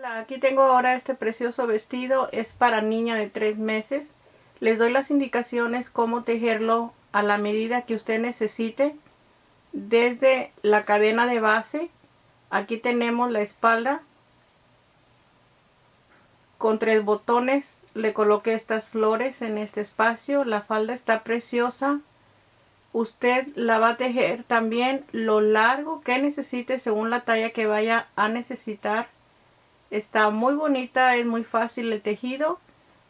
Hola, aquí tengo ahora este precioso vestido, es para niña de 3 meses. Les doy las indicaciones cómo tejerlo a la medida que usted necesite. Desde la cadena de base, aquí tenemos la espalda. Con 3 botones le coloqué estas flores en este espacio. La falda está preciosa. Usted la va a tejer también lo largo que necesite según la talla que vaya a necesitar. Está muy bonita, es muy fácil el tejido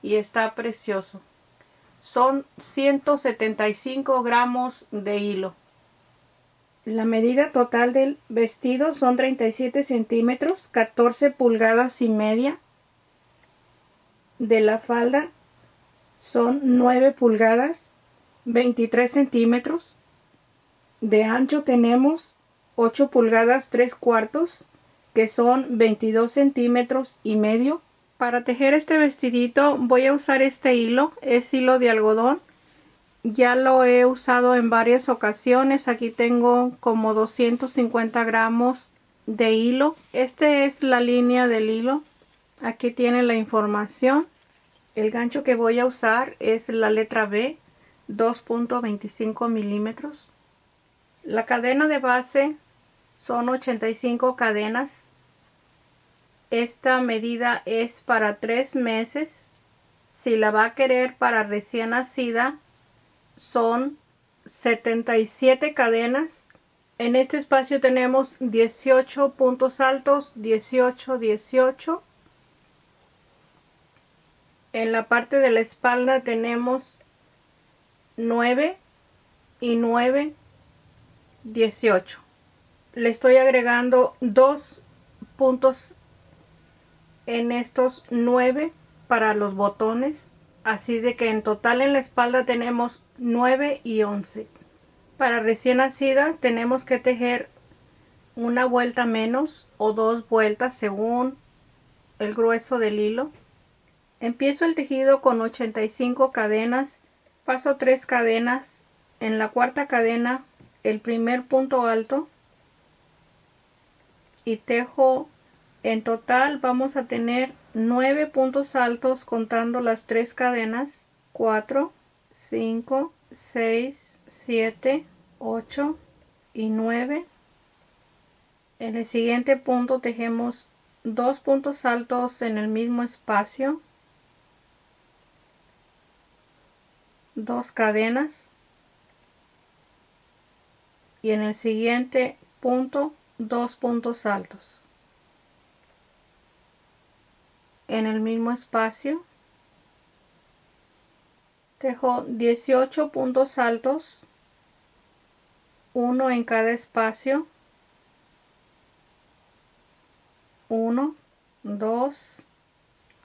y está precioso. Son 175 gramos de hilo. La medida total del vestido son 37 centímetros, 14 pulgadas y media. De la falda son 9 pulgadas, 23 centímetros. De ancho tenemos 8 pulgadas 3 cuartos, que son 22 centímetros y medio. Para tejer este vestidito voy a usar este hilo, es hilo de algodón. Ya lo he usado en varias ocasiones. Aquí tengo como 250 gramos de hilo. Esta es la línea del hilo. Aquí tiene la información. El gancho que voy a usar es la letra B, 2.25 milímetros. La cadena de base son 85 cadenas. Esta medida es para 3 meses. Si la va a querer para recién nacida, son 77 cadenas. En este espacio tenemos 18 puntos altos, 18, 18. En la parte de la espalda tenemos 9 y 9, 18. Le estoy agregando 2 puntos en estos 9 para los botones, así de que en total en la espalda tenemos 9 y 11. Para recién nacida tenemos que tejer una vuelta menos o 2 vueltas según el grueso del hilo. Empiezo el tejido con 85 cadenas, paso 3 cadenas, en la cuarta cadena el primer punto alto y tejo. En total vamos a tener 9 puntos altos contando las 3 cadenas, 4, 5, 6, 7, 8 y 9. En el siguiente punto tejemos 2 puntos altos en el mismo espacio, 2 cadenas y en el siguiente punto 2 puntos altos. En el mismo espacio tejo 18 puntos altos, uno en cada espacio, 1, 2,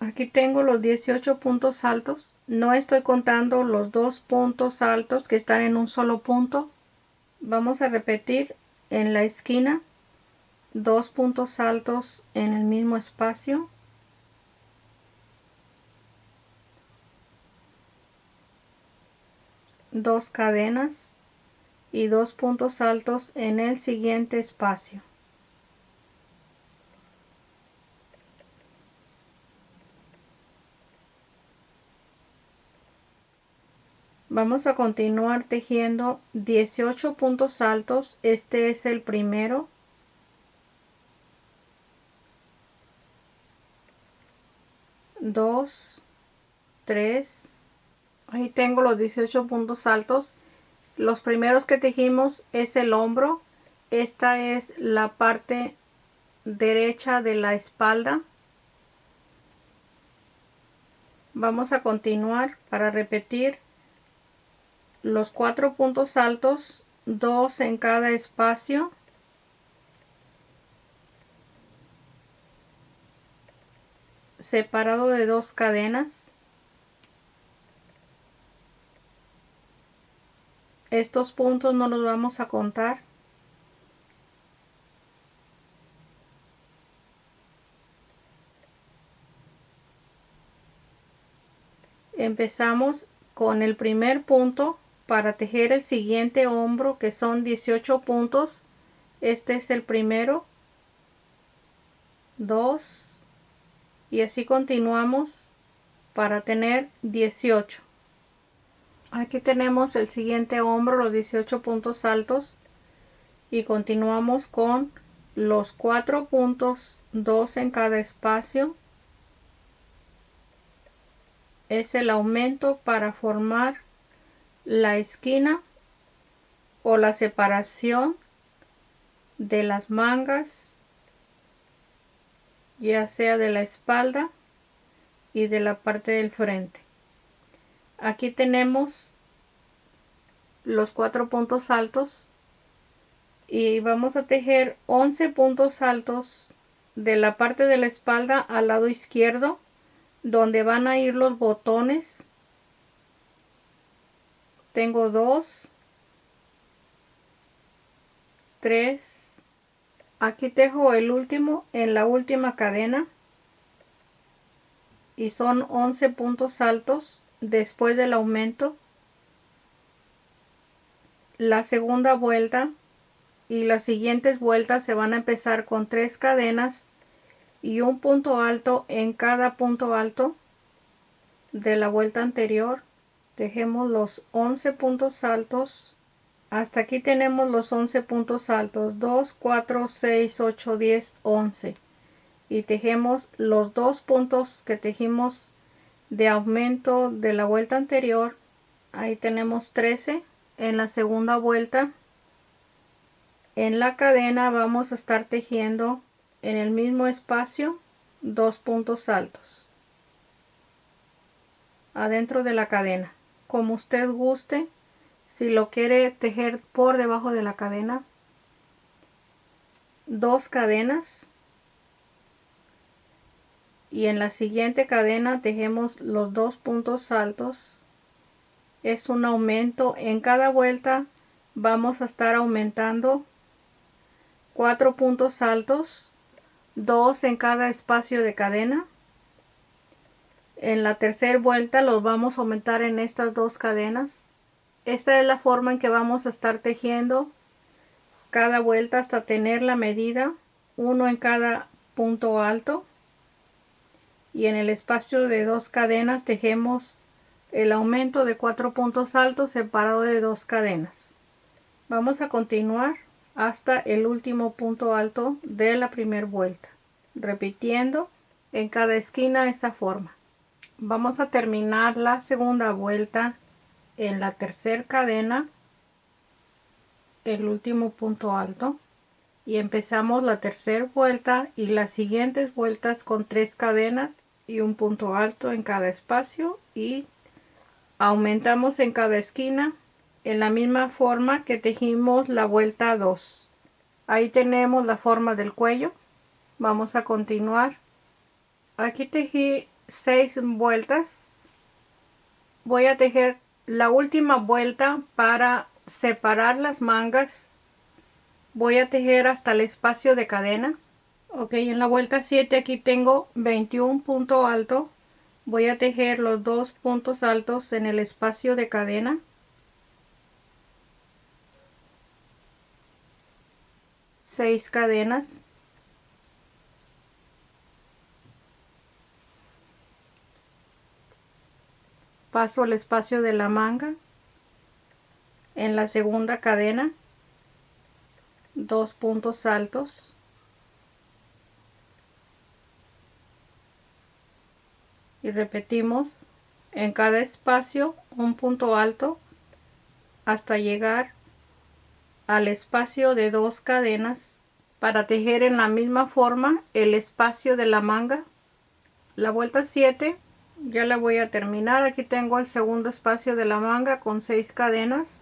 aquí tengo los 18 puntos altos. No estoy contando los 2 puntos altos que están en un solo punto. Vamos a repetir en la esquina 2 puntos altos en el mismo espacio, 2 cadenas y 2 puntos altos en el siguiente espacio. Vamos a continuar tejiendo 18 puntos altos. Este es el primero. Dos, 3. Ahí tengo los 18 puntos altos. Los primeros que tejimos es el hombro. Esta es la parte derecha de la espalda. Vamos a continuar para repetir los 4 puntos altos, 2 en cada espacio, separado de 2 cadenas. Estos puntos no los vamos a contar. Empezamos con el primer punto para tejer el siguiente hombro, que son 18 puntos. Este es el primero, 2, y así continuamos para tener 18. Aquí tenemos el siguiente hombro, los 18 puntos altos, y continuamos con los 4 puntos, 2 en cada espacio. Es el aumento para formar la esquina o la separación de las mangas, ya sea de la espalda y de la parte del frente. Aquí tenemos los 4 puntos altos y vamos a tejer 11 puntos altos de la parte de la espalda al lado izquierdo, donde van a ir los botones. Tengo 2, 3, aquí tejo el último en la última cadena y son 11 puntos altos después del aumento. La segunda vuelta y las siguientes vueltas se van a empezar con 3 cadenas y un punto alto en cada punto alto de la vuelta anterior. Tejemos los 11 puntos altos. Hasta aquí tenemos los 11 puntos altos, 2, 4, 6, 8, 10, 11. Y tejemos los 2 puntos que tejimos de aumento de la vuelta anterior. Ahí tenemos 13. En la segunda vuelta, en la cadena vamos a estar tejiendo en el mismo espacio 2 puntos altos adentro de la cadena, como usted guste. Si lo quiere tejer por debajo de la cadena, 2 cadenas, y en la siguiente cadena tejemos los 2 puntos altos. Es un aumento en cada vuelta. Vamos a estar aumentando 4 puntos altos, 2 en cada espacio de cadena. En la tercera vuelta los vamos a aumentar en estas 2 cadenas. Esta es la forma en que vamos a estar tejiendo cada vuelta hasta tener la medida, 1 en cada punto alto, y en el espacio de 2 cadenas tejemos el aumento de 4 puntos altos separado de 2 cadenas. Vamos a continuar hasta el último punto alto de la primera vuelta, repitiendo en cada esquina esta forma. Vamos a terminar la segunda vuelta en la tercera cadena, el último punto alto, y empezamos la tercera vuelta y las siguientes vueltas con 3 cadenas y un punto alto en cada espacio, y aumentamos en cada esquina en la misma forma que tejimos la vuelta 2. Ahí tenemos la forma del cuello. Vamos a continuar. Aquí tejí 6 vueltas. Voy a tejer la última vuelta para separar las mangas. Voy a tejer hasta el espacio de cadena. Ok, en la vuelta 7 aquí tengo 21 puntos altos. Voy a tejer los 2 puntos altos en el espacio de cadena. Seis cadenas. Paso el espacio de la manga. En la segunda cadena, 2 puntos altos. Y repetimos en cada espacio un punto alto hasta llegar al espacio de 2 cadenas para tejer en la misma forma el espacio de la manga. La vuelta 7 ya la voy a terminar. Aquí tengo el segundo espacio de la manga con 6 cadenas.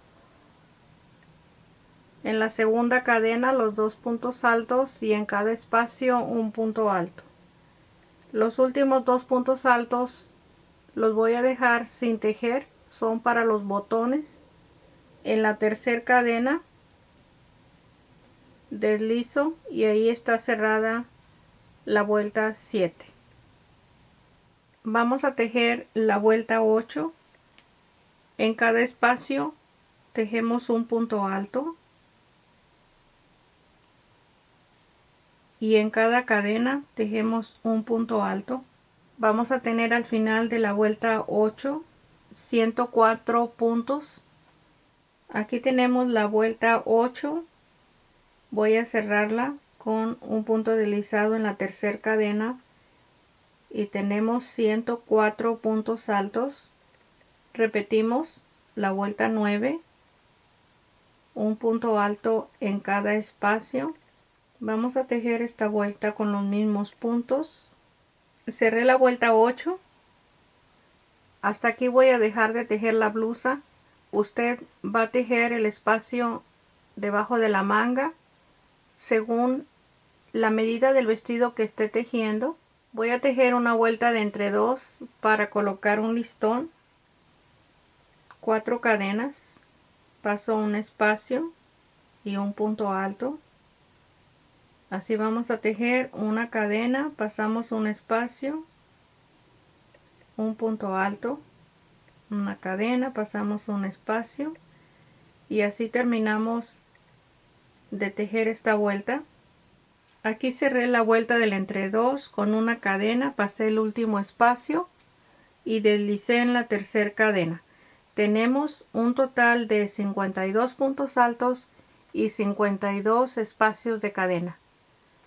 En la segunda cadena los 2 puntos altos y en cada espacio un punto alto. Los últimos 2 puntos altos los voy a dejar sin tejer, son para los botones. En la tercera cadena deslizo y ahí está cerrada la vuelta 7. Vamos a tejer la vuelta 8. En cada espacio tejemos un punto alto y en cada cadena tejemos un punto alto. Vamos a tener al final de la vuelta 8 104 puntos. Aquí tenemos la vuelta 8. Voy a cerrarla con un punto deslizado en la tercera cadena y tenemos 104 puntos altos. Repetimos la vuelta 9, un punto alto en cada espacio. Vamos a tejer esta vuelta con los mismos puntos. Cerré la vuelta 8. Hasta aquí voy a dejar de tejer la blusa. Usted va a tejer el espacio debajo de la manga según la medida del vestido que esté tejiendo. Voy a tejer una vuelta de entre 2 para colocar un listón, 4 cadenas, paso un espacio y un punto alto. Así vamos a tejer una cadena, pasamos un espacio, un punto alto, una cadena, pasamos un espacio y así terminamos de tejer esta vuelta. Aquí cerré la vuelta del entre 2 con una cadena, pasé el último espacio y deslicé en la tercera cadena. Tenemos un total de 52 puntos altos y 52 espacios de cadena.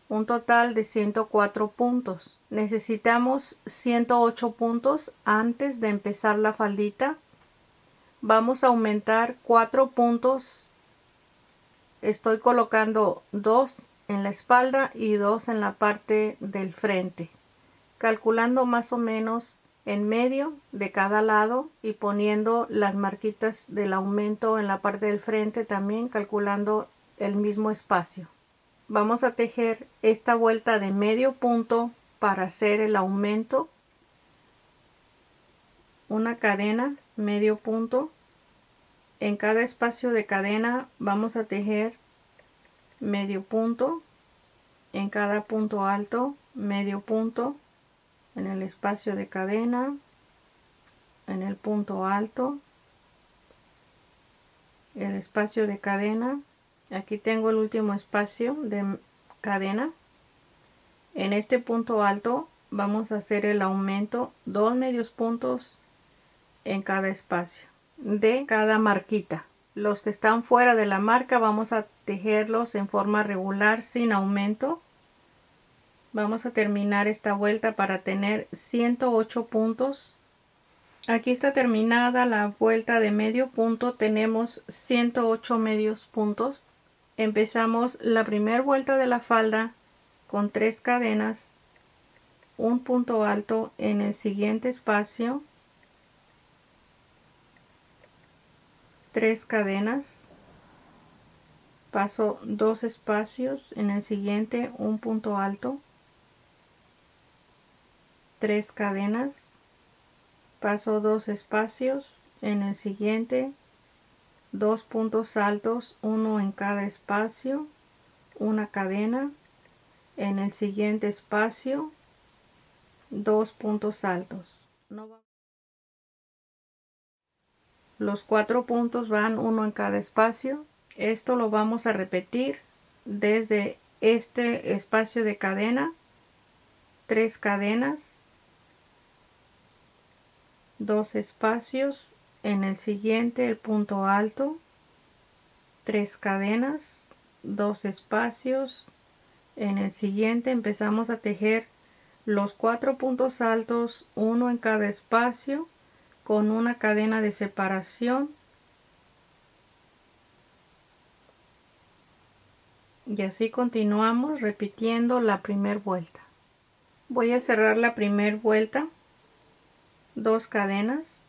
Un total de 104 puntos. Necesitamos 108 puntos antes de empezar la faldita. Vamos a aumentar 4 puntos. Estoy colocando 2 en la espalda y 2 en la parte del frente, calculando más o menos en medio de cada lado y poniendo las marquitas del aumento en la parte del frente, también calculando el mismo espacio. Vamos a tejer esta vuelta de medio punto para hacer el aumento, una cadena, medio punto. En cada espacio de cadena vamos a tejer medio punto, en cada punto alto medio punto, en el espacio de cadena, en el punto alto, el espacio de cadena. Aquí tengo el último espacio de cadena. En este punto alto vamos a hacer el aumento, 2 medios puntos en cada espacio de cada marquita. Los que están fuera de la marca vamos a tejerlos en forma regular sin aumento. Vamos a terminar esta vuelta para tener 108 puntos. Aquí está terminada la vuelta de medio punto. Tenemos 108 medios puntos. Empezamos la primera vuelta de la falda con 3 cadenas, un punto alto en el siguiente espacio, 3 cadenas, paso 2 espacios en el siguiente, un punto alto, 3 cadenas, paso 2 espacios en el siguiente, 2 puntos altos, uno en cada espacio, una cadena, en el siguiente espacio, 2 puntos altos. Los 4 puntos van uno en cada espacio. Esto lo vamos a repetir desde este espacio de cadena, 3 cadenas, 2 espacios, en el siguiente el punto alto, 3 cadenas, 2 espacios, en el siguiente empezamos a tejer los 4 puntos altos, uno en cada espacio, con una cadena de separación, y así continuamos repitiendo la primera vuelta. Voy a cerrar la primera vuelta, 2 cadenas,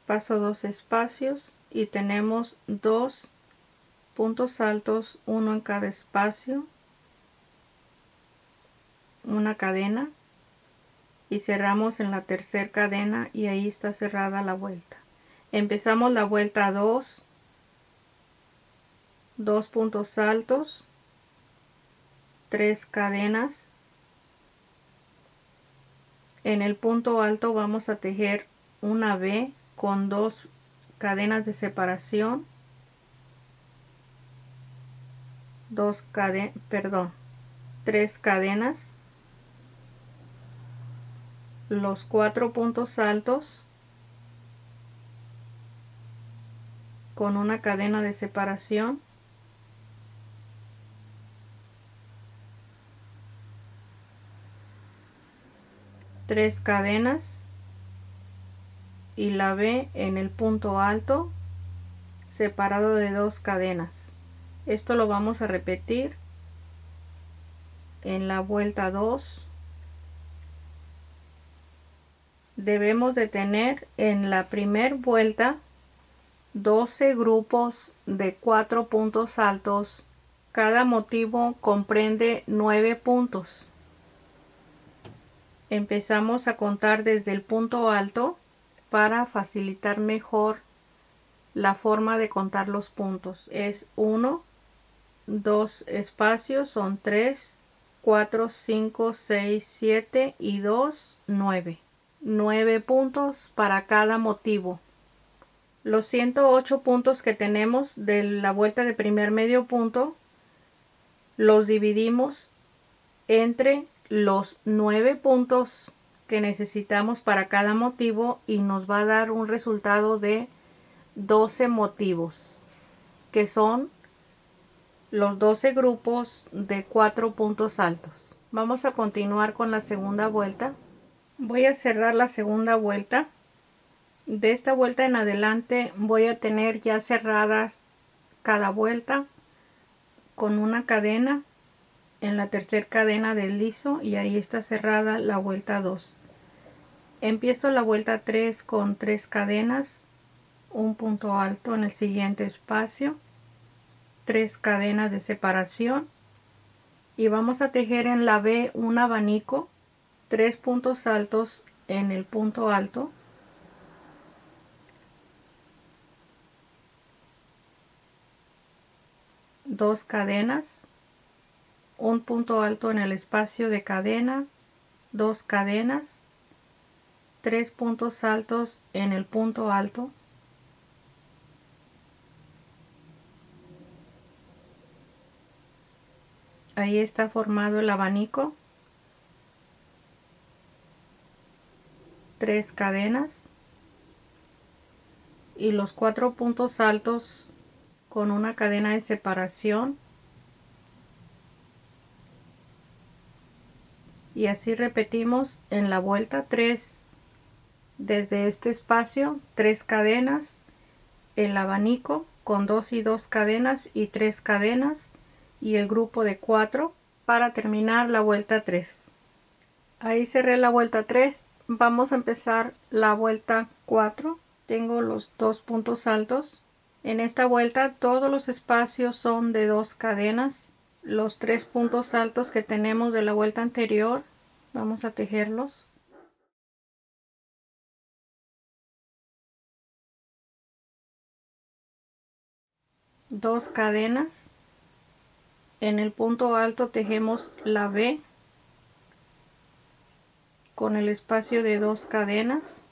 paso 2 espacios y tenemos 2 puntos altos, uno en cada espacio, una cadena y cerramos en la tercera cadena y ahí está cerrada la vuelta. Empezamos la vuelta 2, 2 puntos altos, 3 cadenas. En el punto alto vamos a tejer una V con 2 cadenas de separación, 3 cadenas, los 4 puntos altos con una cadena de separación, tres cadenas y la B en el punto alto separado de 2 cadenas. Esto lo vamos a repetir en la vuelta 2. Debemos de tener en la primera vuelta 12 grupos de 4 puntos altos. Cada motivo comprende 9 puntos. Empezamos a contar desde el punto alto para facilitar mejor la forma de contar los puntos. Es 1, 2 espacios, son 3, 4, 5, 6, 7 y 2, 9. 9 puntos para cada motivo. Los 108 puntos que tenemos de la vuelta de primer medio punto los dividimos entre los 9 puntos que necesitamos para cada motivo y nos va a dar un resultado de 12 motivos, que son los 12 grupos de 4 puntos altos. Vamos a continuar con la segunda vuelta. Voy a cerrar la segunda vuelta. De esta vuelta en adelante voy a tener ya cerradas cada vuelta con una cadena en la tercera cadena del liso y ahí está cerrada la vuelta 2. Empiezo la vuelta 3 con 3 cadenas, un punto alto en el siguiente espacio, 3 cadenas de separación y vamos a tejer en la B un abanico, 3 puntos altos en el punto alto, dos cadenas, un punto alto en el espacio de cadena, 2 cadenas, 3 puntos altos en el punto alto, ahí está formado el abanico, 3 cadenas y los 4 puntos altos con una cadena de separación y así repetimos en la vuelta 3. Desde este espacio 3 cadenas, el abanico con 2 y 2 cadenas y 3 cadenas y el grupo de 4 para terminar la vuelta 3. Ahí cerré la vuelta 3. Vamos a empezar la vuelta 4. Tengo los 2 puntos altos. En esta vuelta todos los espacios son de 2 cadenas. Los 3 puntos altos que tenemos de la vuelta anterior vamos a tejerlos. Dos cadenas. En el punto alto tejemos la B con el espacio de 2 cadenas,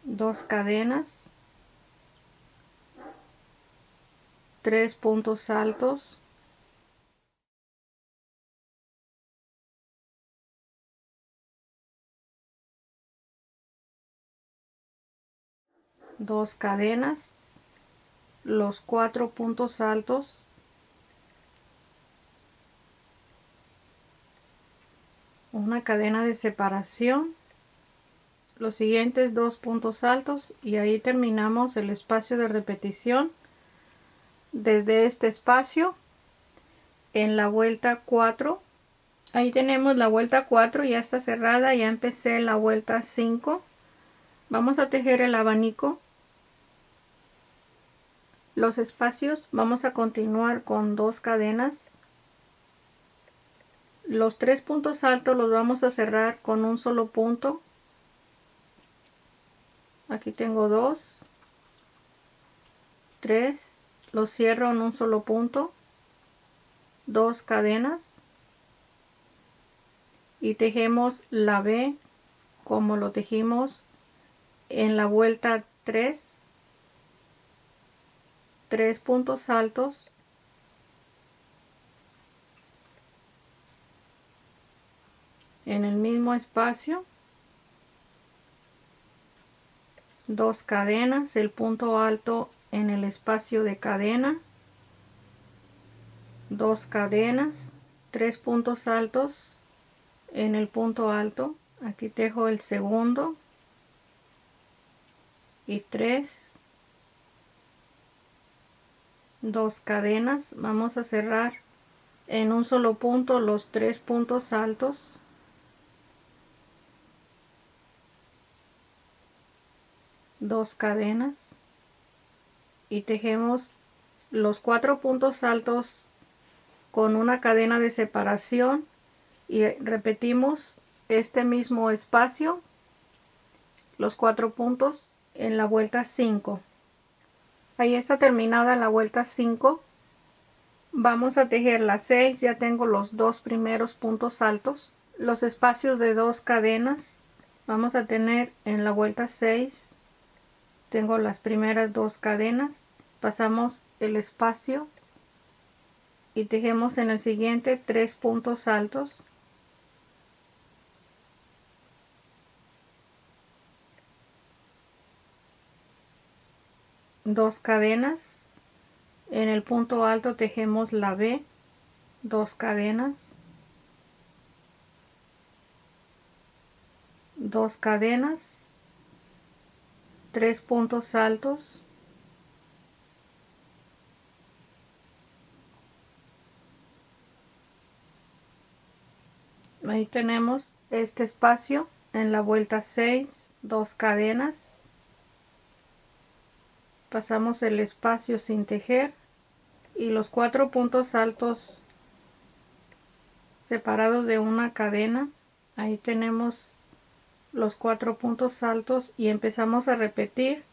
2 cadenas, 3 puntos altos, dos cadenas, los 4 puntos altos, una cadena de separación, los siguientes 2 puntos altos y ahí terminamos el espacio de repetición. Desde este espacio en la vuelta 4, ahí tenemos la vuelta 4, ya está cerrada, ya empecé la vuelta 5. Vamos a tejer el abanico. Los espacios vamos a continuar con 2 cadenas. Los 3 puntos altos los vamos a cerrar con un solo punto. Aquí tengo 2, 3, los cierro en un solo punto, 2 cadenas y tejemos la B como lo tejimos en la vuelta 3, 3 puntos altos, en el mismo espacio, 2 cadenas, el punto alto en el espacio de cadena, 2 cadenas, 3 puntos altos en el punto alto. Aquí tejo el segundo y 3, 2 cadenas. Vamos a cerrar en un solo punto los 3 puntos altos, dos cadenas, y tejemos los 4 puntos altos con una cadena de separación y repetimos este mismo espacio, los 4 puntos en la vuelta 5. Ahí está terminada la vuelta 5. Vamos a tejer la 6. Ya tengo los 2 primeros puntos altos, los espacios de 2 cadenas. Vamos a tener en la vuelta 6, tengo las primeras 2 cadenas, pasamos el espacio y tejemos en el siguiente 3 puntos altos, dos cadenas. En el punto alto tejemos la B, 2 cadenas, 2 cadenas, 3 puntos altos, ahí tenemos este espacio. En la vuelta 6, 2 cadenas, pasamos el espacio sin tejer y los 4 puntos altos separados de una cadena. Ahí tenemos los 4 puntos altos y empezamos a repetir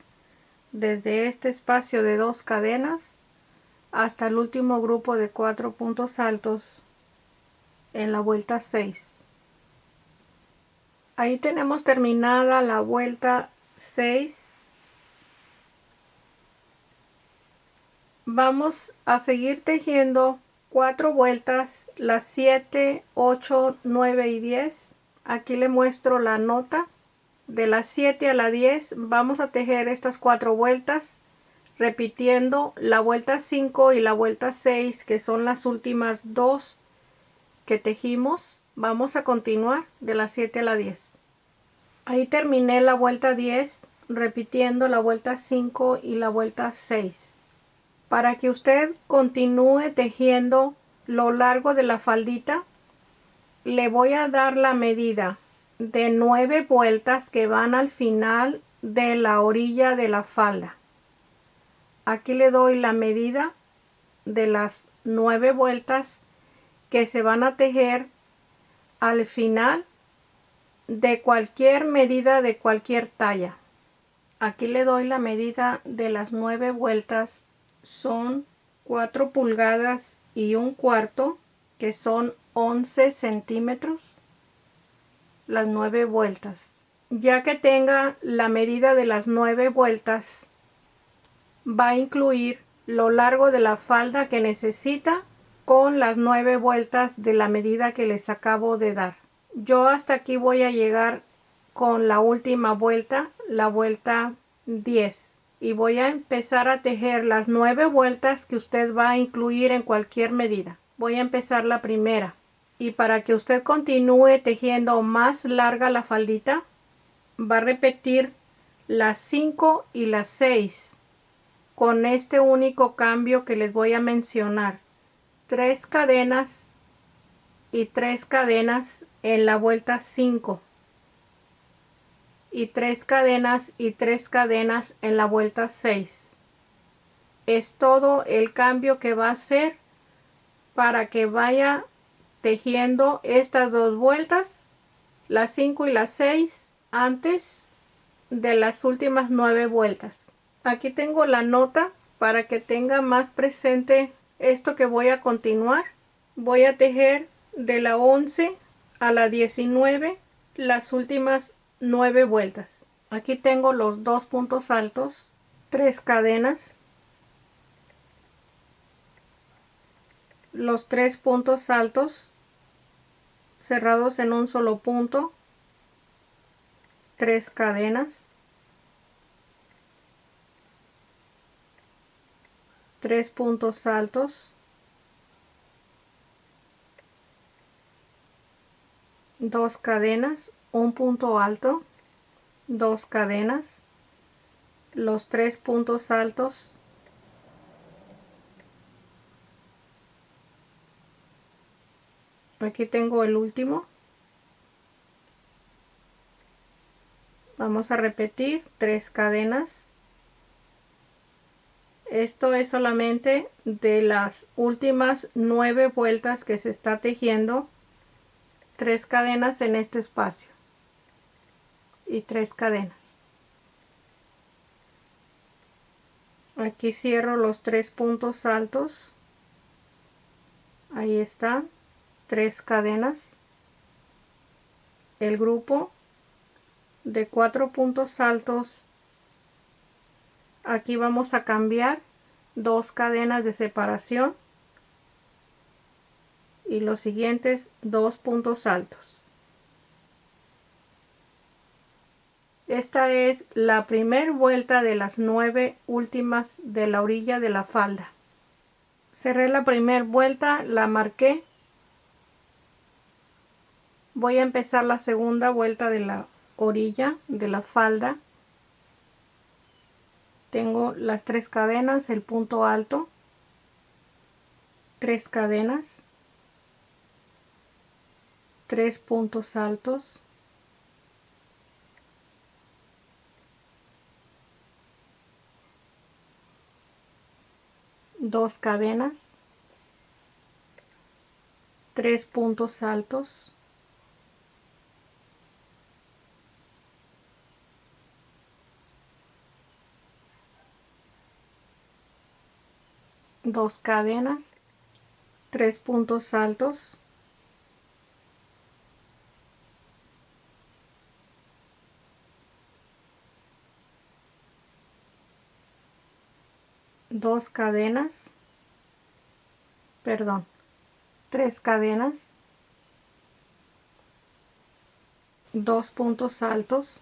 desde este espacio de 2 cadenas hasta el último grupo de 4 puntos altos en la vuelta 6. Ahí tenemos terminada la vuelta 6. Vamos a seguir tejiendo 4 vueltas, las 7, 8, 9 y 10. Aquí le muestro la nota. De las 7 a la 10 vamos a tejer estas 4 vueltas, repitiendo la vuelta 5 y la vuelta 6, que son las últimas 2 que tejimos. Vamos a continuar de las 7 a la 10. Ahí terminé la vuelta 10, repitiendo la vuelta 5 y la vuelta 6. Para que usted continúe tejiendo lo largo de la faldita, le voy a dar la medida de 9 vueltas que van al final de la orilla de la falda. Aquí le doy la medida de las 9 vueltas que se van a tejer al final de cualquier medida de cualquier talla. Aquí le doy la medida de las 9 vueltas. Son 4 pulgadas y un cuarto, que son 11 centímetros, las 9 vueltas. Ya que tenga la medida de las 9 vueltas, va a incluir lo largo de la falda que necesita con las 9 vueltas de la medida que les acabo de dar. Yo hasta aquí voy a llegar con la última vuelta, la vuelta 10. Y voy a empezar a tejer las 9 vueltas que usted va a incluir en cualquier medida. Voy a empezar la primera. Y para que usted continúe tejiendo más larga la faldita, va a repetir las 5 y las 6 con este único cambio que les voy a mencionar. 3 cadenas y 3 cadenas en la vuelta 5. Y 3 cadenas y 3 cadenas en la vuelta 6. Es todo el cambio que va a hacer para que vaya tejiendo estas 2 vueltas, las 5 y las 6, antes de las últimas 9 vueltas. Aquí tengo la nota para que tenga más presente esto que voy a continuar. Voy a tejer de la 11 a la 19 las últimas 9 vueltas. Aquí tengo los 2 puntos altos, 3 cadenas, los 3 puntos altos cerrados en un solo punto, 3 cadenas, 3 puntos altos, 2 cadenas, un punto alto, 2 cadenas, los 3 puntos altos, aquí tengo el último. Vamos a repetir 3 cadenas. Esto es solamente de las últimas 9 vueltas que se está tejiendo. 3 cadenas en este espacio y 3 cadenas. Aquí cierro los 3 puntos altos. Ahí está, 3 cadenas. El grupo de 4 puntos altos. Aquí vamos a cambiar 2 cadenas de separación y los siguientes 2 puntos altos. Esta es la primera vuelta de las 9 últimas de la orilla de la falda. Cerré la primera vuelta, la marqué. Voy a empezar la segunda vuelta de la orilla de la falda. Tengo las 3 cadenas, el punto alto, 3 cadenas, 3 puntos altos, 2 cadenas, 3 puntos altos, 2 cadenas, 3 puntos altos, 2 cadenas, perdón, 3 cadenas, 2 puntos altos,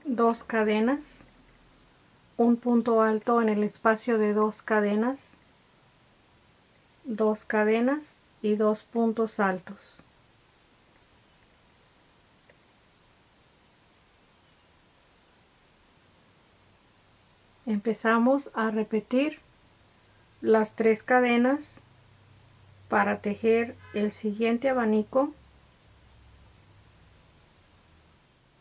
2 cadenas, un punto alto en el espacio de 2 cadenas, 2 cadenas y 2 puntos altos. Empezamos a repetir las 3 cadenas para tejer el siguiente abanico.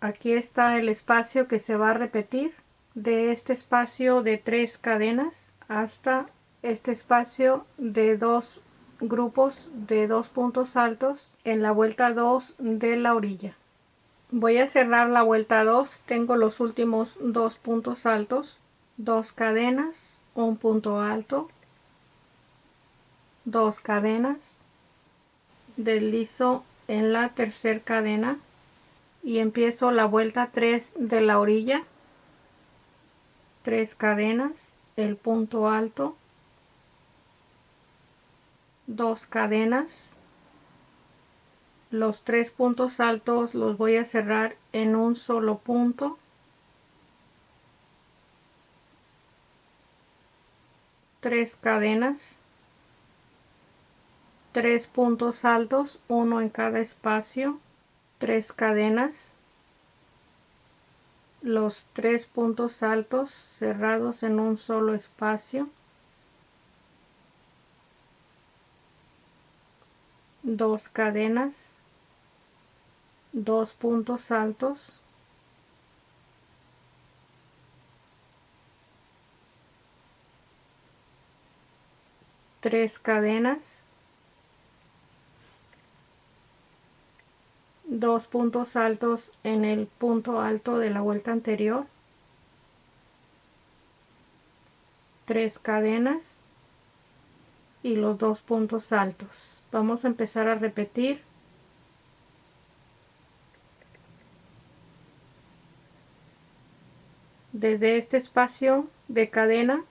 Aquí está el espacio que se va a repetir, de este espacio de 3 cadenas hasta este espacio de 2 grupos de 2 puntos altos en la vuelta 2 de la orilla. Voy a cerrar la vuelta 2, tengo los últimos 2 puntos altos, 2 cadenas, un punto alto, 2 cadenas, deslizo en la tercera cadena y empiezo la vuelta 3 de la orilla, 3 cadenas, el punto alto, 2 cadenas, los 3 puntos altos los voy a cerrar en un solo punto, 3 cadenas, 3 puntos altos, uno en cada espacio, 3 cadenas, los 3 puntos altos cerrados en un solo espacio, 2 cadenas, 2 puntos altos, 3 cadenas, 2 puntos altos en el punto alto de la vuelta anterior, 3 cadenas y los 2 puntos altos. Vamos a empezar a repetir. Desde este espacio de cadena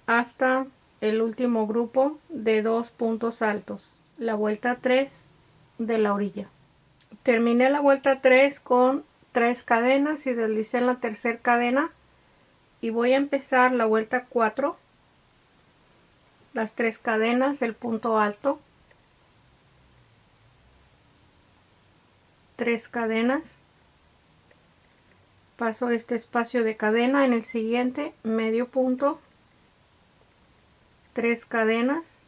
hasta el último grupo de 2 puntos altos, la vuelta 3 de la orilla. Terminé la vuelta 3 con 3 cadenas y deslicé en la tercera cadena y voy a empezar la vuelta 4, las 3 cadenas, el punto alto, 3 cadenas, paso este espacio de cadena, en el siguiente medio punto, 3 cadenas,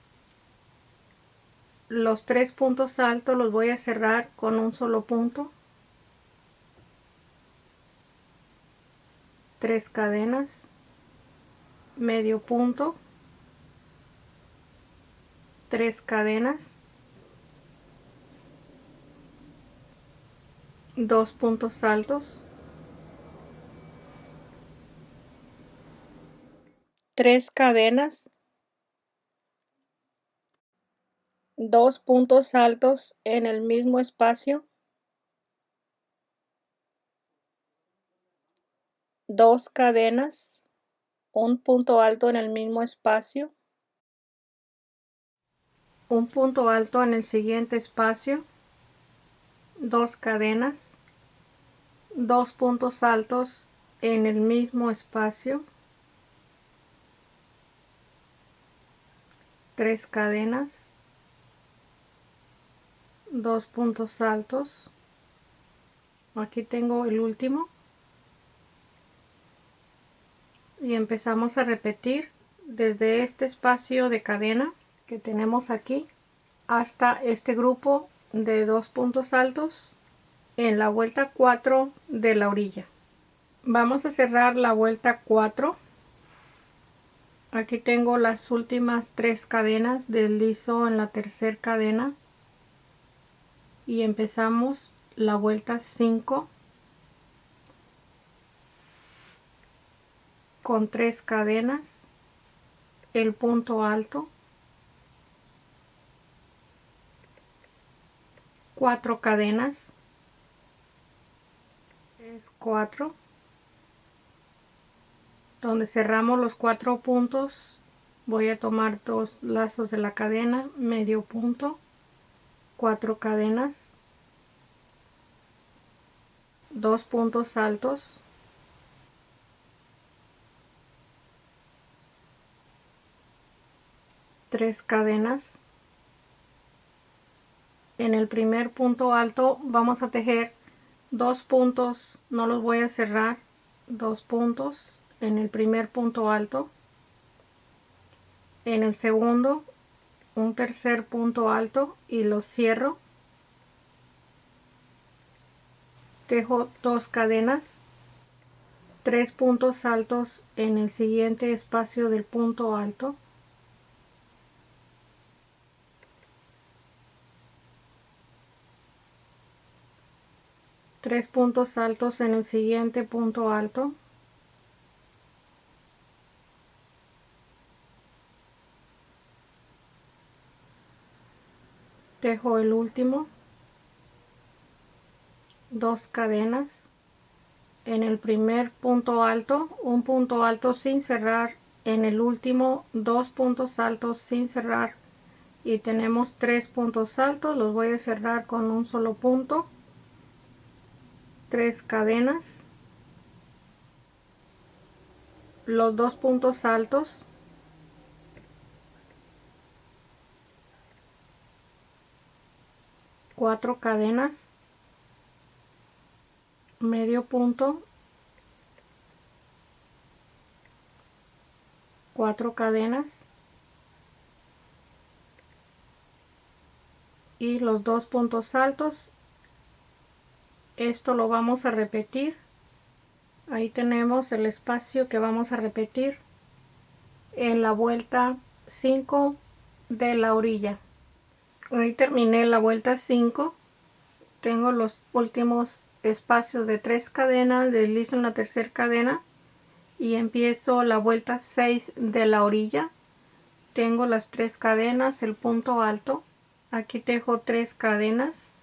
los 3 puntos altos los voy a cerrar con un solo punto, 3 cadenas, medio punto, 3 cadenas, 2 puntos altos, 3 cadenas, 2 puntos altos en el mismo espacio, 2 cadenas, un punto alto en el mismo espacio, un punto alto en el siguiente espacio, 2 cadenas, 2 puntos altos en el mismo espacio, 3 cadenas, 2 puntos altos, aquí tengo el último y empezamos a repetir desde este espacio de cadena que tenemos aquí hasta este grupo de 2 puntos altos en la vuelta 4 de la orilla. Vamos a cerrar la vuelta 4. Aquí tengo las últimas 3 cadenas, deslizo en la tercera cadena y empezamos la vuelta 5 con 3 cadenas, el punto alto, 4 cadenas, es 4, donde cerramos los 4 puntos voy a tomar 2 lazos de la cadena, medio punto, 4 cadenas, 2 puntos altos, 3 cadenas. En el primer punto alto vamos a tejer 2 puntos, no los voy a cerrar, 2 puntos en el primer punto alto, en el segundo un tercer punto alto y los cierro, tejo 2 cadenas, 3 puntos altos en el siguiente espacio del punto alto, tres puntos altos en el siguiente punto alto, tejo el último, 2 cadenas, en el primer punto alto, un punto alto sin cerrar, en el último 2 puntos altos sin cerrar y tenemos 3 puntos altos, los voy a cerrar con un solo punto, 3 cadenas, los 2 puntos altos, cuatro cadenas, medio punto, 4 cadenas y los 2 puntos altos. Esto lo vamos a repetir, ahí tenemos el espacio que vamos a repetir en la vuelta 5 de la orilla. Ahí terminé la vuelta 5, tengo los últimos espacios de 3 cadenas, deslizo en la tercera cadena y empiezo la vuelta 6 de la orilla. Tengo las 3 cadenas, el punto alto, aquí tejo 3 cadenas,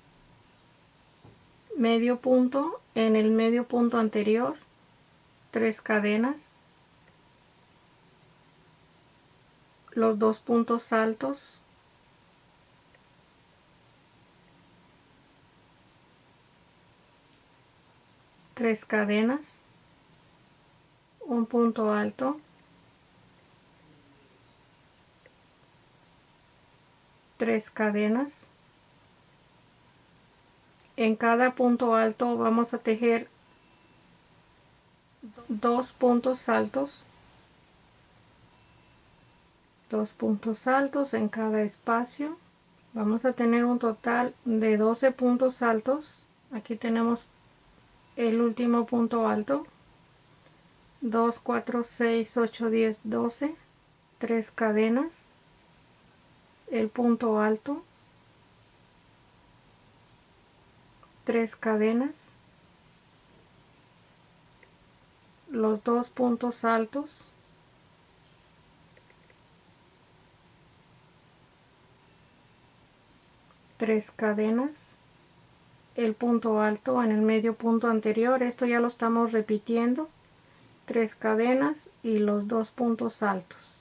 medio punto en el medio punto anterior, 3 cadenas, los 2 puntos altos, tres cadenas, un punto alto, tres cadenas. En cada punto alto vamos a tejer 2 puntos altos, 2 puntos altos en cada espacio. Vamos a tener un total de 12 puntos altos. Aquí tenemos el último punto alto, 2, 4, 6, 8, 10, 12, 3 cadenas, el punto alto, 3 cadenas, los 2 puntos altos, tres cadenas, el punto alto en el medio punto anterior. Esto ya lo estamos repitiendo, 3 cadenas y los 2 puntos altos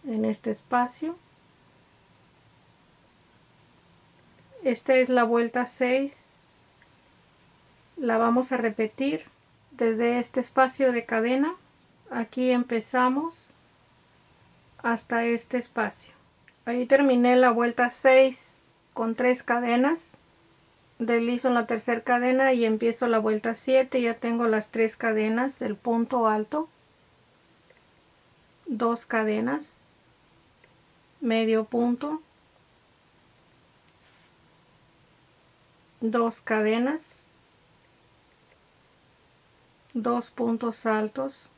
en este espacio. Esta es la vuelta 6, la vamos a repetir desde este espacio de cadena. Aquí empezamos hasta este espacio. Ahí terminé la vuelta 6 con 3 cadenas, deslizo en la tercera cadena y empiezo la vuelta 7. Ya tengo las 3 cadenas, el punto alto, 2 cadenas, medio punto, 2 cadenas, 2 puntos altos,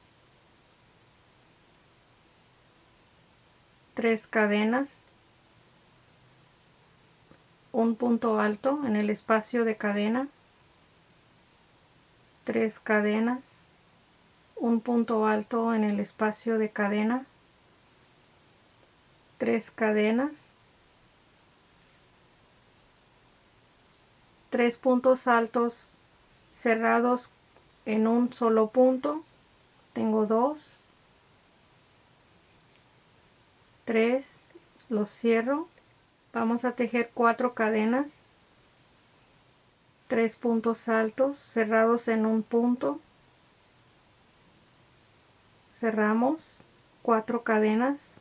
3 cadenas, un punto alto en el espacio de cadena, 3 cadenas, un punto alto en el espacio de cadena, 3 cadenas, 3 puntos altos cerrados en un solo punto. Tengo 2, 3, los cierro. Vamos a tejer 4 cadenas, 3 puntos altos cerrados en un punto, cerramos, 4 cadenas,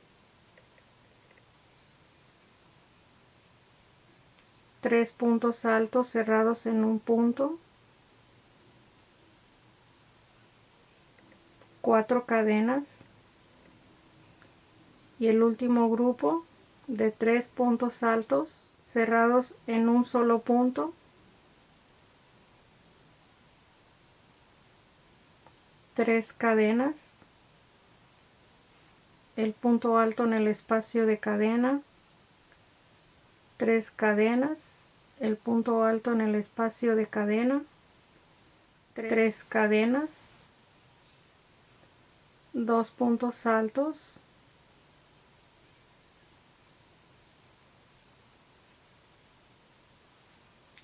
3 puntos altos cerrados en un punto, 4 cadenas y el último grupo de 3 puntos altos cerrados en un solo punto, tres cadenas, el punto alto en el espacio de cadena, 3 cadenas, el punto alto en el espacio de cadena, 3 cadenas, 2 puntos altos,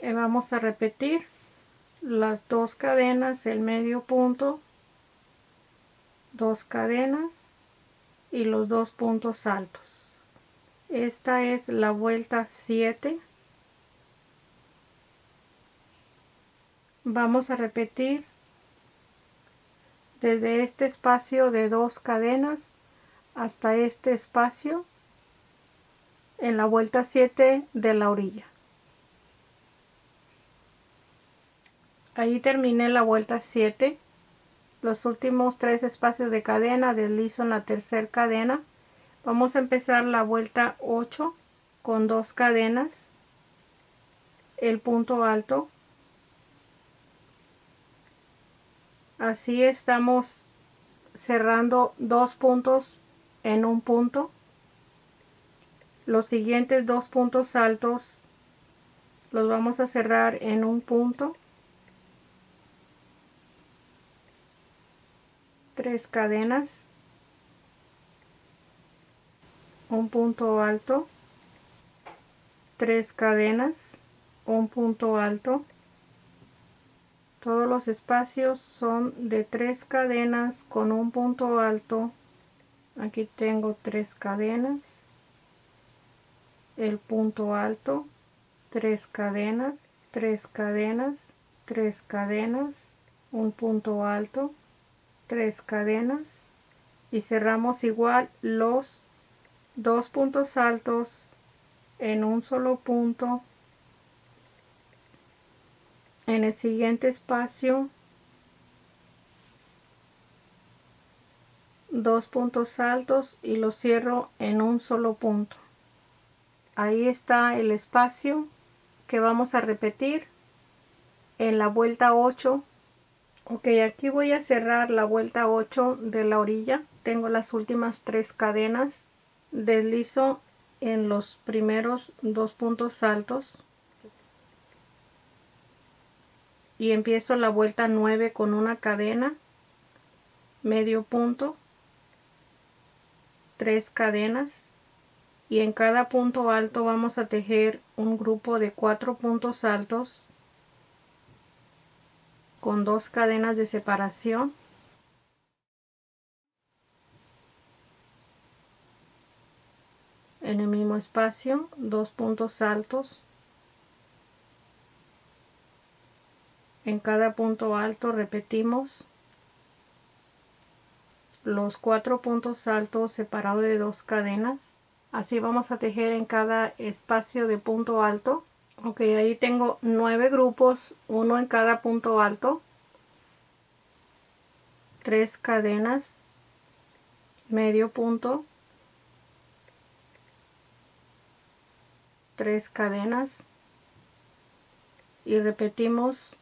y vamos a repetir las 2 cadenas, el medio punto, 2 cadenas y los 2 puntos altos. Esta es la vuelta 7. Vamos a repetir desde este espacio de 2 cadenas hasta este espacio en la vuelta 7 de la orilla. Ahí terminé la vuelta 7. Los últimos 3 espacios de cadena deslizo en la tercera cadena. Vamos a empezar la vuelta 8 con 2 cadenas, el punto alto. Así estamos cerrando 2 puntos en un punto. Los siguientes 2 puntos altos los vamos a cerrar en un punto, 3 cadenas, un punto alto, 3 cadenas, un punto alto. Todos los espacios son de 3 cadenas con un punto alto. Aquí tengo 3 cadenas, el punto alto, 3 cadenas, 3 cadenas, 3 cadenas, un punto alto, 3 cadenas y cerramos igual los 2 puntos altos en un solo punto. En el siguiente espacio 2 puntos altos y los cierro en un solo punto. Ahí está el espacio que vamos a repetir en la vuelta 8. Ok, aquí voy a cerrar la vuelta 8 de la orilla. Tengo las últimas 3 cadenas. Deslizo en los primeros 2 puntos altos y empiezo la vuelta 9 con una cadena, medio punto, 3 cadenas y en cada punto alto vamos a tejer un grupo de 4 puntos altos con 2 cadenas de separación. En el mismo espacio 2 puntos altos. En cada punto alto repetimos los 4 puntos altos separados de 2 cadenas. Así vamos a tejer en cada espacio de punto alto. Ok, ahí tengo 9 grupos, uno en cada punto alto, 3 cadenas, medio punto, 3 cadenas y repetimos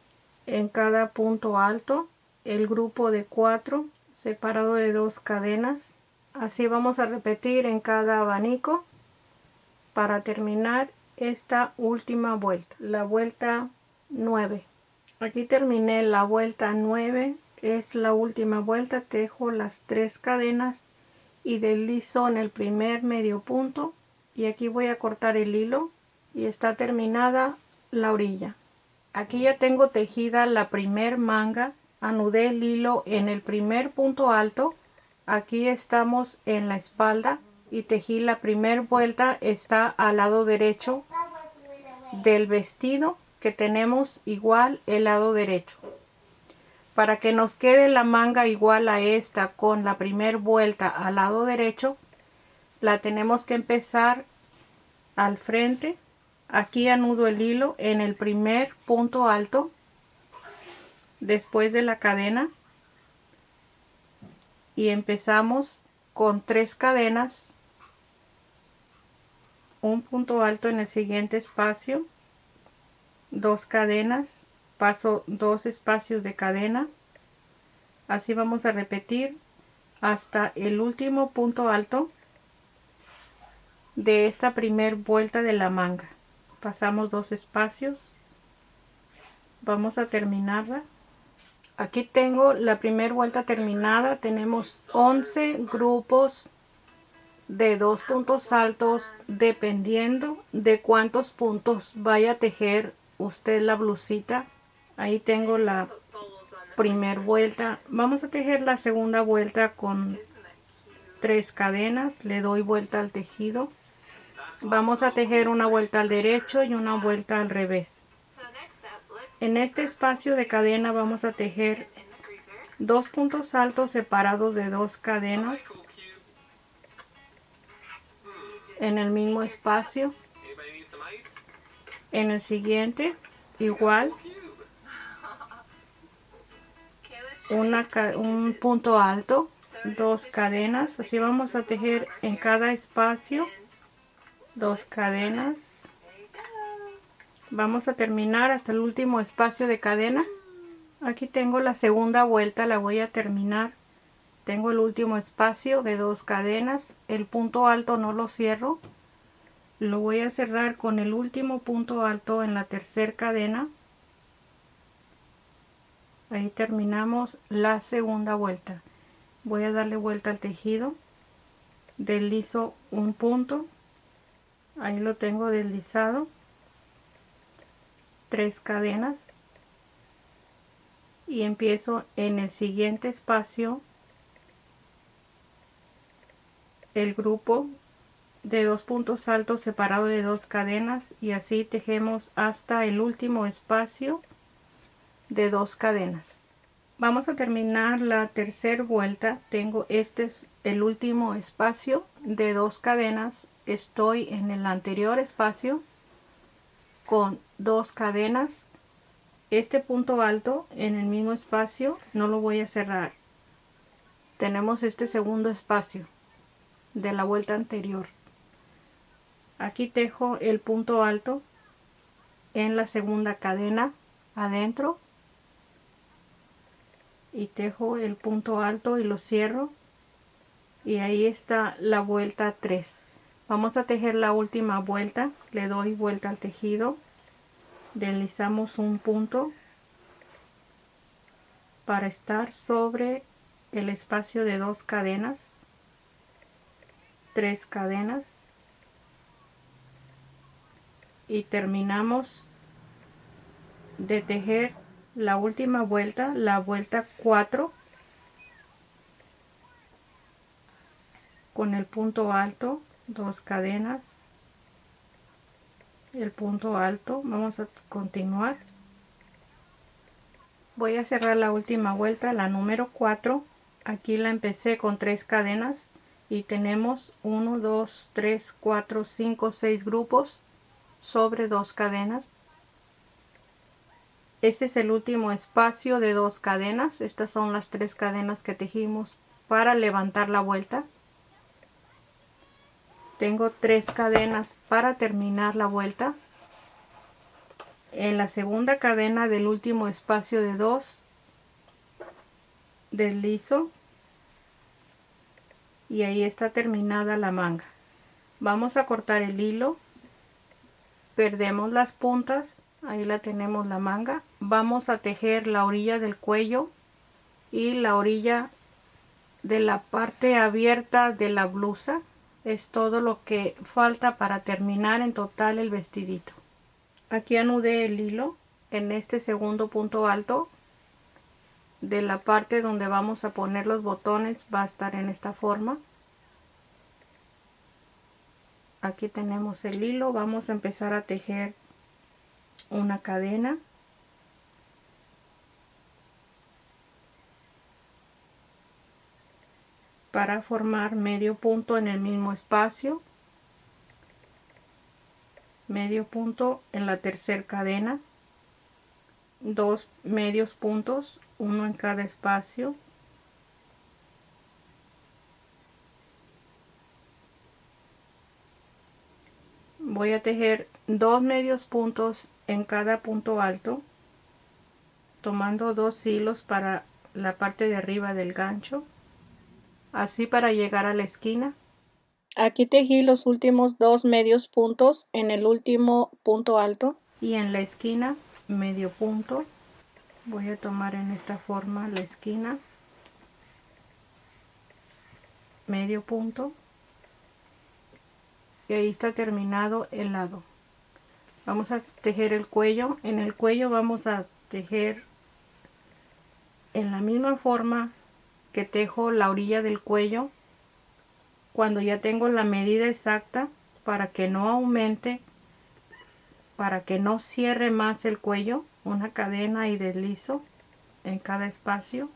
en cada punto alto el grupo de 4 separado de 2 cadenas. Así vamos a repetir en cada abanico para terminar esta última vuelta, la vuelta 9. Aquí terminé la vuelta 9, es la última vuelta. Tejo las 3 cadenas y deslizo en el primer medio punto y aquí voy a cortar el hilo y está terminada la orilla. Aquí ya tengo tejida la primer manga. Anudé el hilo en el primer punto alto. Aquí estamos en la espalda y tejí la primera vuelta, está al lado derecho del vestido, que tenemos igual el lado derecho. Para que nos quede la manga igual a esta con la primera vuelta al lado derecho, la tenemos que empezar al frente. Aquí anudo el hilo en el primer punto alto después de la cadena y empezamos con 3 cadenas, un punto alto en el siguiente espacio, 2 cadenas, paso 2 espacios de cadena. Así vamos a repetir hasta el último punto alto de esta primer vuelta de la manga. Pasamos 2 espacios, vamos a terminarla. Aquí tengo la primera vuelta terminada. Tenemos 11 grupos de 2 puntos altos, dependiendo de cuántos puntos vaya a tejer usted la blusita. Ahí tengo la primera vuelta. Vamos a tejer la segunda vuelta con 3 cadenas. Le doy vuelta al tejido. Vamos a tejer una vuelta al derecho y una vuelta al revés. En este espacio de cadena vamos a tejer 2 puntos altos separados de 2 cadenas en el mismo espacio. En el siguiente igual un punto alto, 2 cadenas. Así vamos a tejer en cada espacio 2 cadenas. Vamos a terminar hasta el último espacio de cadena. Aquí tengo la segunda vuelta, la voy a terminar. Tengo el último espacio de 2 cadenas. El punto alto no lo cierro, lo voy a cerrar con el último punto alto en la tercera cadena. Ahí terminamos la segunda vuelta. Voy a darle vuelta al tejido, deslizo un punto, ahí lo tengo deslizado, 3 cadenas y empiezo en el siguiente espacio el grupo de 2 puntos altos separado de 2 cadenas y así tejemos hasta el último espacio de 2 cadenas. Vamos a terminar la tercera vuelta. Tengo este es el último espacio de 2 cadenas. Estoy en el anterior espacio con 2 cadenas. Este punto alto en el mismo espacio no lo voy a cerrar. Tenemos este segundo espacio de la vuelta anterior. Aquí tejo el punto alto en la segunda cadena adentro y tejo el punto alto y lo cierro, y ahí está la vuelta 3. Vamos a tejer la última vuelta. Le doy vuelta al tejido, deslizamos un punto para estar sobre el espacio de 2 cadenas, 3 cadenas, y terminamos de tejer la última vuelta, la vuelta 4, con el punto alto, 2 cadenas, el punto alto. Vamos a continuar. Voy a cerrar la última vuelta, la número 4. Aquí la empecé con 3 cadenas y tenemos 1, 2, 3, 4, 5, 6 grupos sobre 2 cadenas. Este es el último espacio de 2 cadenas. Estas son las 3 cadenas que tejimos para levantar la vuelta. Tengo 3 cadenas para terminar la vuelta. En la segunda cadena del último espacio de 2 deslizo y ahí está terminada la manga. Vamos a cortar el hilo, perdemos las puntas, ahí la tenemos la manga. Vamos a tejer la orilla del cuello y la orilla de la parte abierta de la blusa. Es todo lo que falta para terminar en total el vestidito. Aquí anudé el hilo en este segundo punto alto de la parte donde vamos a poner los botones. Va a estar en esta forma. Aquí tenemos el hilo. Vamos a empezar a tejer una cadena, para formar medio punto en el mismo espacio, medio punto en la tercera cadena, 2 medios puntos, uno en cada espacio, voy a tejer 2 medios puntos en cada punto alto, tomando 2 hilos para la parte de arriba del gancho, así para llegar a la esquina. Aquí tejí los últimos 2 medios puntos en el último punto alto y en la esquina medio punto. Voy a tomar en esta forma la esquina, medio punto, y ahí está terminado el lado. Vamos a tejer el cuello. En el cuello vamos a tejer en la misma forma que tejo la orilla del cuello, cuando ya tengo la medida exacta, para que no aumente, para que no cierre más el cuello. Una cadena y deslizo en cada espacio.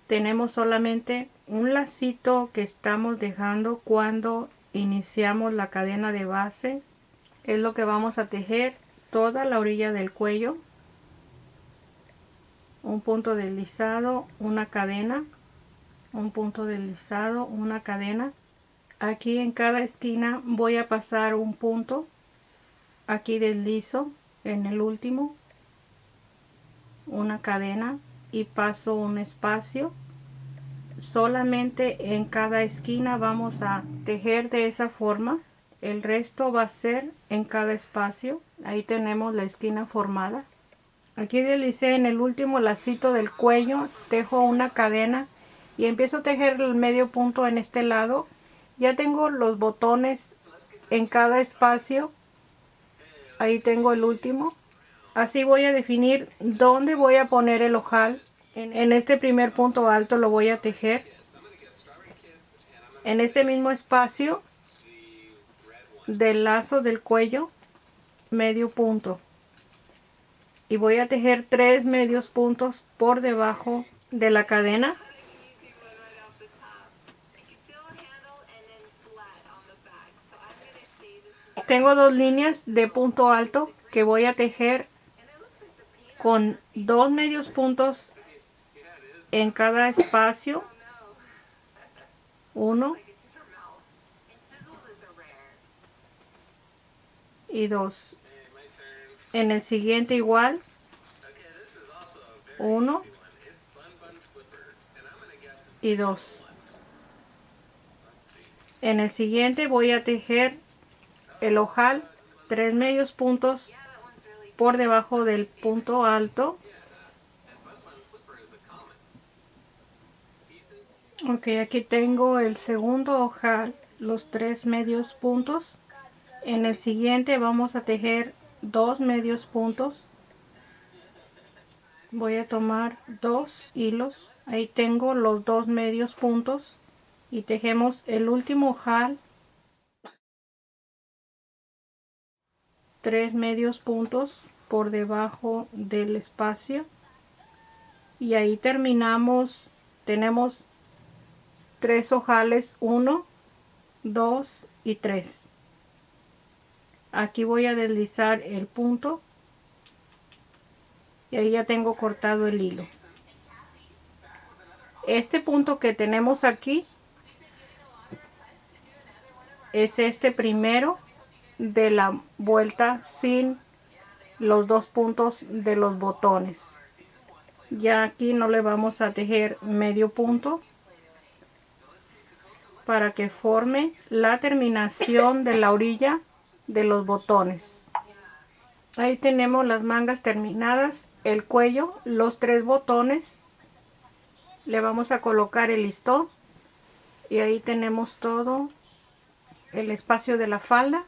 Tenemos solamente un lacito que estamos dejando cuando iniciamos la cadena de base. Es lo que vamos a tejer toda la orilla del cuello. Un punto deslizado, una cadena, un punto deslizado, una cadena. Aquí en cada esquina voy a pasar un punto. Aquí deslizo en el último, una cadena, y paso un espacio. Solamente en cada esquina vamos a tejer de esa forma. El resto va a ser en cada espacio. Ahí tenemos la esquina formada. Aquí deslicé en el último lacito del cuello, tejo una cadena y empiezo a tejer el medio punto en este lado. Ya tengo los botones en cada espacio. Ahí tengo el último. Así voy a definir dónde voy a poner el ojal. En este primer punto alto lo voy a tejer. En este mismo espacio del lazo del cuello, medio punto. Y voy a tejer 3 medios puntos por debajo de la cadena. Tengo 2 líneas de punto alto que voy a tejer con 2 medios puntos en cada espacio. 1 y 2. En el siguiente igual. 1 y 2. En el siguiente voy a tejer el ojal 3 medios puntos por debajo del punto alto. Ok, aquí tengo el segundo ojal, los 3 medios puntos. En el siguiente vamos a tejer 2 medios puntos. Voy a tomar 2 hilos. Ahí tengo los 2 medios puntos y tejemos el último ojal 3 medios puntos por debajo del espacio y ahí terminamos. Tenemos 3 ojales, 1, 2 y 3. Aquí voy a deslizar el punto y ahí ya tengo cortado el hilo. Este punto que tenemos aquí es este primero de la vuelta sin los 2 puntos de los botones. Ya aquí no le vamos a tejer medio punto para que forme la terminación de la orilla de los botones. Ahí tenemos las mangas terminadas, el cuello, los 3 botones. Le vamos a colocar el listón y ahí tenemos todo el espacio de la falda.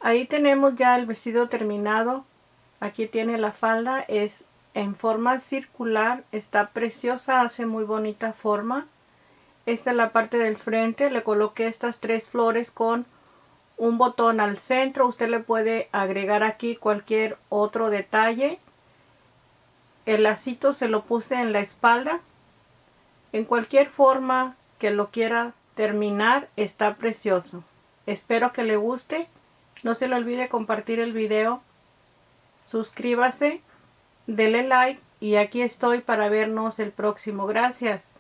Ahí tenemos ya el vestido terminado. Aquí tiene la falda, es en forma circular, está preciosa, hace muy bonita forma. Esta es la parte del frente, le coloqué estas 3 flores con un botón al centro. Usted le puede agregar aquí cualquier otro detalle. El lacito se lo puse en la espalda. En cualquier forma que lo quiera terminar, está precioso. Espero que le guste. No se le olvide compartir el video. Suscríbase, dele like y aquí estoy para vernos el próximo. Gracias.